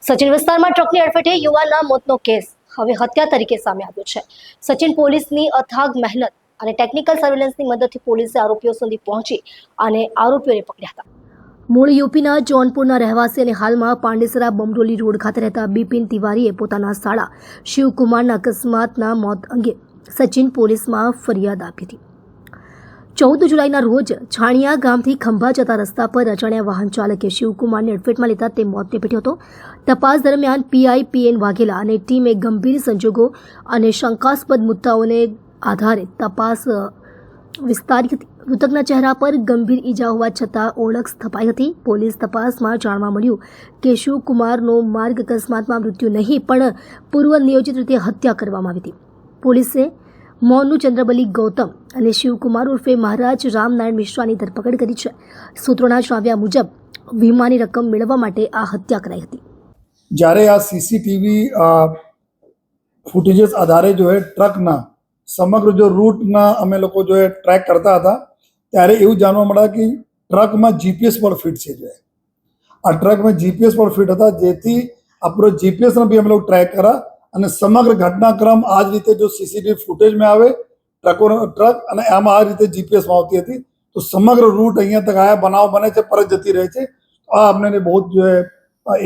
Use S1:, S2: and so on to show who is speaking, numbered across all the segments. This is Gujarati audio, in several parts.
S1: સચિન વિસ્તારમાં ટ્રકની અડફેટે યુવાનના મોતનો કેસ હવે હત્યા તરીકે સામે આવ્યો છે। સચિન પોલીસની અથાગ મહેનત અને ટેકનિકલ સર્વેલન્સની મદદથી પોલીસે આરોપીઓ સુધી પહોંચી અને આરોપીઓને પકડ્યા હતા। મૂળ યુપીના જૌનપુરના રહેવાસી અને હાલમાં પાંડેસરા બમરોલી રોડ ખાતે રહેતા બિપિન તિવારીએ પોતાના સાળા શિવકુમારના અકસ્માતના મોત અંગે સચિન પોલીસમાં ફરિયાદ આપી હતી। 14 જુલાઈના રોજ છાણિયા ગામથી ખંભા જતા રસ્તા પર અજાણ્યા વાહન ચાલકે શિવકુમારને અડફેટમાં લેતા તે મોતને ભેટ્યો હતો। તપાસ દરમિયાન પીઆઈ પીએન વાઘેલા અને ટીમે ગંભીર સંજોગો અને શંકાસ્પદ મુદ્દાઓને આધારે તપાસ વિસ્તારી હતી। મૃતકના ચહેરા પર ગંભીર ઈજા હોવા છતાં ઓળખ સ્થપાઈ હતી। પોલીસ તપાસમાં જાણવા મળ્યું કે શિવકુમારનો માર્ગ અકસ્માતમાં મૃત્યુ નહીં પણ પૂર્વ નિયોજિત રીતે હત્યા કરવામાં આવી હતી। પોલીસે મોનુ ચંદ્રબલી ગૌતમ અને શિવકુમાર ઉર્ફે મહારાજ રામનારાયણ મિશ્રાની ધરપકડ કરી છે। સૂત્રોના જણાવ્યા મુજબ વીમાની રકમ મેળવવા માટે આ હત્યા કરાઈ હતી।
S2: જ્યારે આ સીસીટીવી ફૂટેजेस આધારે जो है ટ્રકના સમગ્ર जो રૂટના અમે લોકો जो है ટ્રેક કરતા હતા ત્યારે એવું જાણવા મળ્યા કે ટ્રકમાં જીપીએસ પણ ફિટ છે। जो है આ ટ્રકમાં જીપીએસ પણ ફિટ હતા, જેથી આપણો જીપીએસને બી અમે લોકો ટ્રેક કર્યા અને સમગ્ર ઘટનાક્રમ આ જ રીતે જો સીસીટીવી ફૂટેજમાં આવે ટ્રક અને આમાં આ રીતે જીપીએસમાં આવતી હતી, તો સમગ્ર રૂટ અહીંયા તક આયા બનાવ બને છે, પરત જતી રહે છે। આ આપણે બહુ જો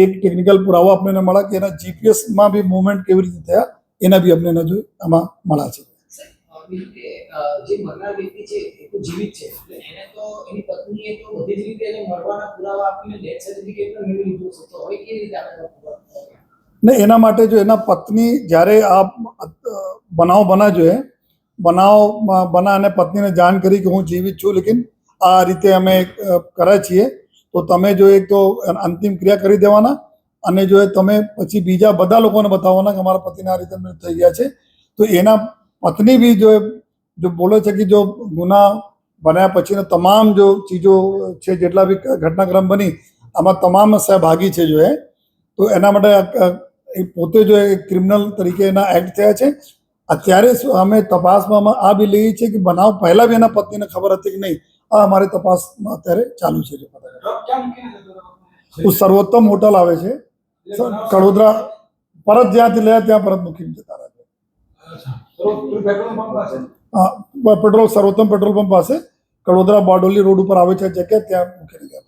S2: એક ટેકનિકલ પુરાવો આપણને મળ્યા કે એના જીપીએસમાં બી મૂવમેન્ટ કેવી રીતે થયા એના બી આપણને જો આમાં મળ્યા છે।
S3: જે મરનાર વ્યક્તિ છે એ તો જીવિત છે, એને તો એની પત્નીએ તો બધી જ રીતે એને મરવાના પુરાવા આપીને ડેથ સર્ટિફિકેટ પણ મેળવી લીધું છે, તો હવે કેવી રીતે આપણે
S2: ને એના માટે જો એના પત્ની જ્યારે આ બનાવ બના જો બનાવ બના અને પત્નીને જાણ કરી કે હું જીવિત છું, લેકિન આ રીતે અમે કરે છીએ, તો તમે જો એક તો અંતિમ ક્રિયા કરી દેવાના અને જો તમે પછી બીજા બધા લોકોને બતાવવાના કે અમારા પતિને આ રીતે મૃત્યુ થઈ ગયા છે। તો એના પત્ની બી જો બોલે છે કે જો ગુના બન્યા પછીનો તમામ જો ચીજો છે, જેટલા બી ઘટનાક્રમ બની આમાં તમામ સહભાગી છે। જો તો એના માટે પોતે જો ક્રિમિનલ તરીકે એના એક્ટ થયા છે। અત્યારે અમે તપાસમાં આ બી લઈએ છીએ કે બનાવ પહેલા બી એના પત્નીને ખબર હતી કે નહીં, આ અમારી તપાસમાં અત્યારે ચાલુ છે। જો સર્વોત્તમ હોટલ આવે છે કડોદરા, પરત જ્યાંથી લે ત્યાં પરત મૂકીને જતા રહે છે। પેટ્રોલ સર્વોત્તમ પેટ્રોલ પંપ પાસે કડોદરા બારડોલી રોડ ઉપર આવે છે જગ્યા, ત્યાં મૂકીને ગયા।